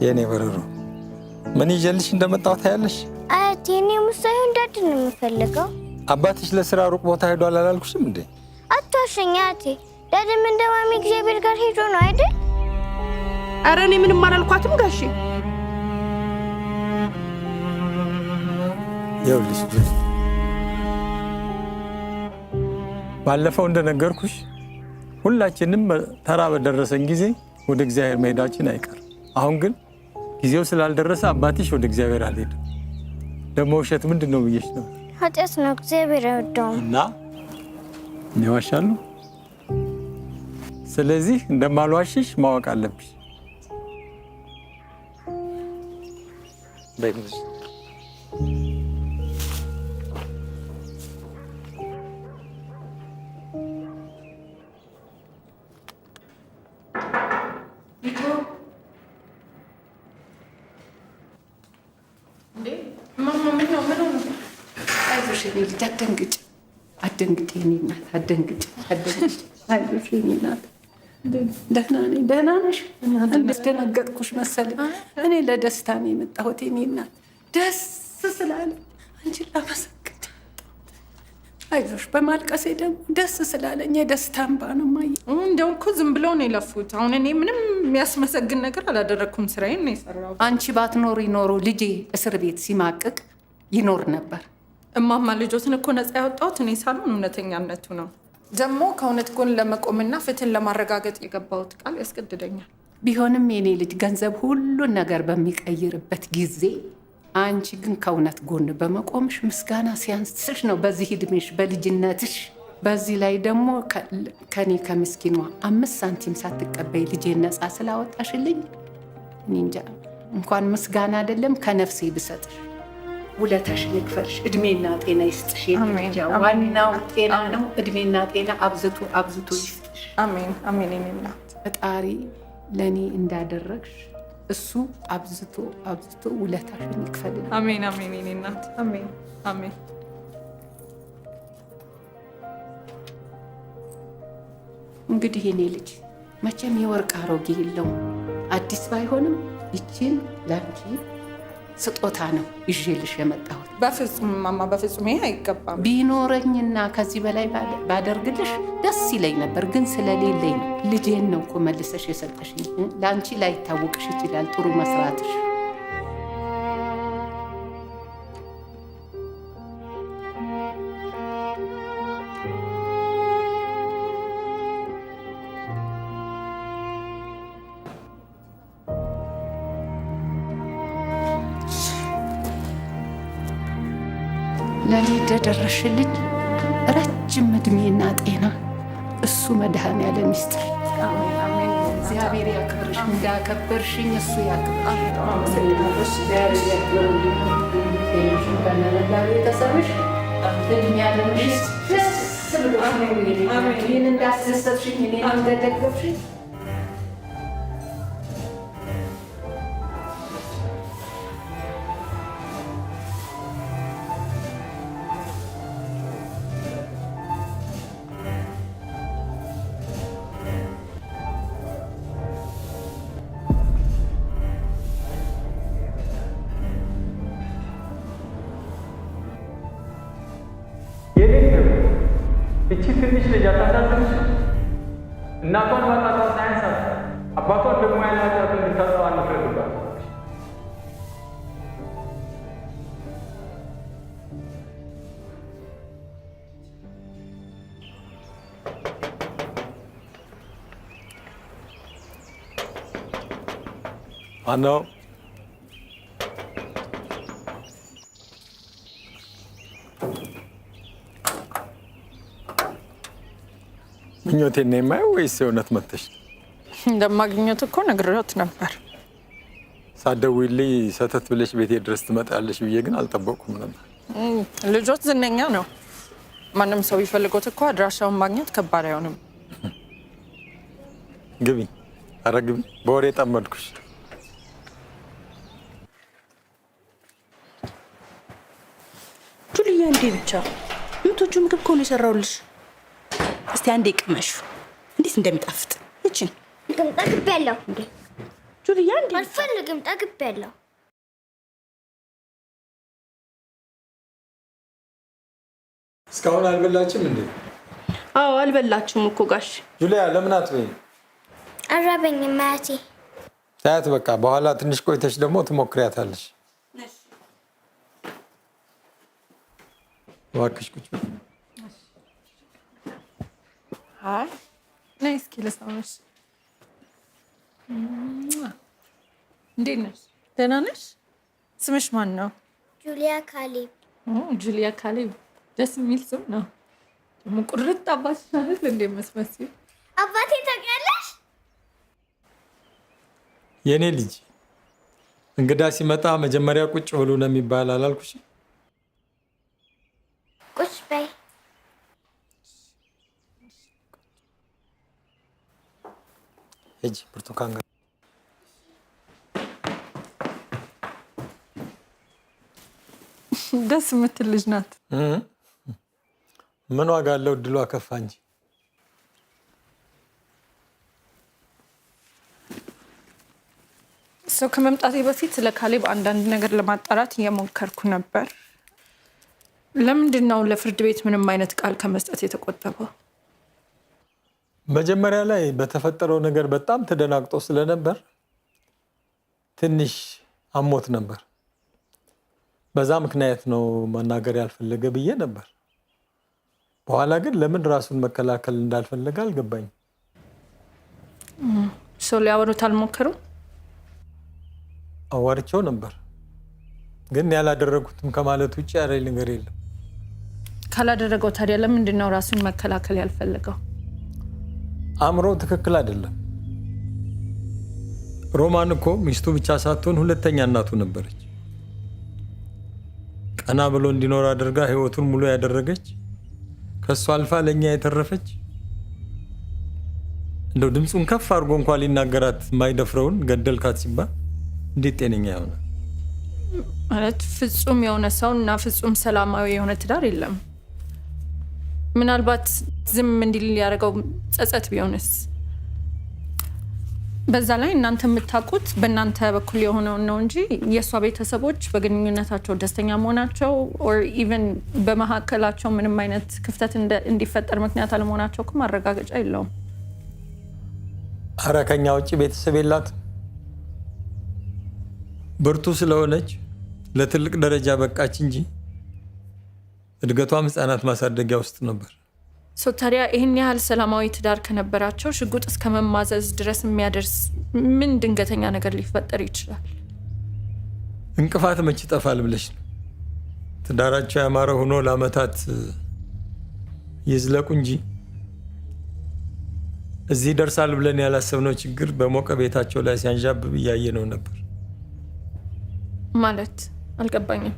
የኔ በረሮ ምን ይዤልሽ እንደመጣሁ ታያለሽ? አያቴ እኔ ሙሳዬ እንዳድን ነው የምፈልገው። አባትሽ ለስራ ሩቅ ቦታ ሄዷል አላልኩሽም እንዴ? አትዋሸኝ አያቴ። ዳድም እንደ ማሚ እግዚአብሔር ጋር ሄዶ ነው አይደል? ኧረ እኔ ምንም አላልኳትም ጋሼ። ይኸውልሽ ጁሊ፣ ባለፈው እንደነገርኩሽ ሁላችንም ተራ በደረሰን ጊዜ ወደ እግዚአብሔር መሄዳችን አይቀርም። አሁን ግን ጊዜው ስላልደረሰ አባትሽ ወደ እግዚአብሔር አልሄድም። ደግሞ ውሸት ምንድን ነው ብዬሽ ነው? ኃጢአት ነው፣ እግዚአብሔር አይወደውም። እና እኔ ዋሻለሁ? ስለዚህ እንደማልዋሽሽ ማወቅ አለብሽ። በይልሽ አትደንግጭ የኔ እናት፣ አትደንግጭ። አይዞሽ የኔ እናት፣ ደህና ነኝ። ደህና ነሽ? ደነገጥኩሽ መሰለኝ። እኔ ለደስታ ነው የመጣሁት የኔ እናት፣ ደስ ስላለ አንቺን ላመሰግን። አይዞሽ፣ በማልቀሴ ደግሞ ደስ ስላለኝ የደስታ እንባ ነው የማየው። እንደው እኮ ዝም ብለው ነው የለፉት። አሁን እኔ ምንም የሚያስመሰግን ነገር አላደረግኩም፣ ስራዬን ነው የሰራሁት። አንቺ ባትኖሪ ኖሮ ልጄ እስር ቤት ሲማቅቅ ይኖር ነበር። እማማ ልጆትን እኮ ነፃ ያወጣሁት እኔ ሳልሆን እውነተኛነቱ ነው። ደግሞ ከእውነት ጎን ለመቆምና ፍትህን ለማረጋገጥ የገባሁት ቃል ያስገድደኛል። ቢሆንም የኔ ልጅ ገንዘብ ሁሉን ነገር በሚቀይርበት ጊዜ አንቺ ግን ከእውነት ጎን በመቆምሽ ምስጋና ሲያንስሽ ነው በዚህ እድሜሽ በልጅነትሽ። በዚህ ላይ ደግሞ ከኔ ከምስኪኗ 5 ሳንቲም ሳትቀበይ ልጄን ነፃ ስላወጣሽልኝ እኔ እንጃ እንኳን ምስጋና አይደለም ከነፍሴ ብሰጥሽ ውለታሽን ይክፈልሽ። እድሜና ጤና ይስጥሽ። ዋናው ጤና ነው። እድሜና ጤና አብዝቶ አብዝቶ ይስጥሽ። አሜን አሜን። የኔ እናት ፈጣሪ ለእኔ እንዳደረግሽ እሱ አብዝቶ አብዝቶ ውለታሽን ይክፈልሽ። አሜን አሜን። የኔ እናት አሜን አሜን። እንግዲህ የኔ ልጅ መቼም የወርቅ አሮጌ የለውም። አዲስ ባይሆንም ይቺን ላንቺ ስጦታ ነው ይዤልሽ የመጣሁት። በፍጹም ማማ፣ በፍጹም ይሄ አይገባም። ቢኖረኝና ከዚህ በላይ ባደርግልሽ ደስ ይለኝ ነበር፣ ግን ስለሌለኝ ነው። ልጄን ነው እኮ መልሰሽ የሰጠሽኝ። ለአንቺ ላይታወቅሽ ይችላል ጥሩ መስራትሽ። ለኔ እንደደረሽልኝ ረጅም እድሜና ጤና እሱ መድኃኔዓለም ይስጥሽ። እግዚአብሔር ያክብርሽ። እንዳከበርሽኝ እሱ ያክብርሽ። ቤተሰብሽ እድሜ ያለምሽ ደስ ብሎ ይህን እንዳስደሰትሽኝ እኔ እንደደገፍሽኝ እቺ ትንሽ ልጅ አታሳዝንሽ? እናቷን ማጣቷ ሳያንሳት አባቷን ደግሞ ያላቻት እንድታጠዋ አንፍረድባት። ማነው? ምኞቴን ነው የማየው ወይስ የእውነት መጥተሽ? እንደማግኘት እኮ ነግሬዎት ነበር። ሳትደውይልኝ ሰተት ብለሽ ቤቴ ድረስ ትመጣለሽ ብዬ ግን አልጠበቅኩም ነበር። ልጆት ዝነኛ ነው። ማንም ሰው ቢፈልጎት እኮ አድራሻውን ማግኘት ከባድ አይሆንም። ግቢ፣ ኧረ ግቢ። በወሬ ጠመድኩሽ። ጁልያ፣ እንዴ ብቻ ምቶቹ ምግብ እኮ ነው የሰራሁልሽ። እስቲ አንዴ ቅመሹ እንዴት እንደሚጣፍጥ። እቺን ግን ጠግቤያለሁ። እንዴ ጁልያ እንዴ አልፈልግም፣ ጠግቤያለሁ። እስካሁን አልበላችም እንዴ? አዎ አልበላችሁም እኮ ጋሽ። ጁሊያ ለምን አትበይም? አራበኝም አያቴ። ታያት በቃ በኋላ ትንሽ ቆይተሽ ደግሞ ትሞክሪያታለሽ። እባክሽ ቁጭ በይ። አይ ነይ እስኪ ልሳምሽ። እንዴት ነሽ? ደህና ነሽ? ስምሽ ማን ነው? ጁሊያ ካሌብ። ጁሊያ ካሌብ ደስ የሚል ስም ነው። ደግሞ ቁርጥ አባትሽ አይደል እንደ መስመስይ። አባቴ ታውቂያለሽ? የኔ ልጅ እንግዳ ሲመጣ መጀመሪያ ቁጭ ብሉ ነው የሚባል አላልኩሽ? ቁጭ በይ። ሂጂ ብርቱካን ጋር ደስ የምትል ልጅ ናት። ምን ዋጋ አለው? እድሏ ከፋ እንጂ። ሰው ከመምጣቴ በፊት ስለ ካሌብ አንዳንድ ነገር ለማጣራት እየሞከርኩ ነበር። ለምንድን ነው ለፍርድ ቤት ምንም አይነት ቃል ከመስጠት የተቆጠበው? መጀመሪያ ላይ በተፈጠረው ነገር በጣም ተደናግጦ ስለነበር ትንሽ አሞት ነበር። በዛ ምክንያት ነው መናገር ያልፈለገ ብዬ ነበር። በኋላ ግን ለምን ራሱን መከላከል እንዳልፈለገ አልገባኝ። ሰው ሊያወሩት አልሞከሩም? አዋርቸው ነበር ግን ያላደረጉትም ከማለት ውጭ ያለኝ ነገር የለም። ካላደረገው ታዲያ ለምንድን ነው ራሱን መከላከል ያልፈለገው? አእምሮ ትክክል አይደለም። ሮማን እኮ ሚስቱ ብቻ ሳትሆን ሁለተኛ እናቱ ነበረች። ቀና ብሎ እንዲኖር አድርጋ ህይወቱን ሙሉ ያደረገች፣ ከሷ አልፋ ለኛ የተረፈች፣ እንደው ድምፁን ከፍ አድርጎ እንኳን ሊናገራት የማይደፍረውን ገደልካት ሲባል እንዴት ጤነኛ ይሆናል? ማለት ፍጹም የሆነ ሰው እና ፍጹም ሰላማዊ የሆነ ትዳር የለም። ምናልባት ዝም እንዲል ያደረገው ጸጸት ቢሆንስ? በዛ ላይ እናንተ የምታውቁት በእናንተ በኩል የሆነውን ነው እንጂ የእሷ ቤተሰቦች በግንኙነታቸው ደስተኛ መሆናቸው ኦር ኢቨን በመካከላቸው ምንም አይነት ክፍተት እንዲፈጠር ምክንያት አለመሆናቸው እኮ ማረጋገጫ የለውም። ኧረ ከኛ ውጭ ቤተሰብ የላትም። ብርቱ ስለሆነች ለትልቅ ደረጃ በቃች እንጂ እድገቷም ህፃናት ማሳደጊያ ውስጥ ነበር። ታዲያ ይህን ያህል ሰላማዊ ትዳር ከነበራቸው ሽጉጥ እስከ መማዘዝ ድረስ የሚያደርስ ምን ድንገተኛ ነገር ሊፈጠር ይችላል? እንቅፋት መች ይጠፋል ብለሽ ነው? ትዳራቸው ያማረ ሆኖ ለአመታት ይዝለቁ እንጂ እዚህ ደርሳል ብለን ያላሰብነው ችግር በሞቀ ቤታቸው ላይ ሲያንዣብብ እያየ ነው ነበር። ማለት አልገባኝም።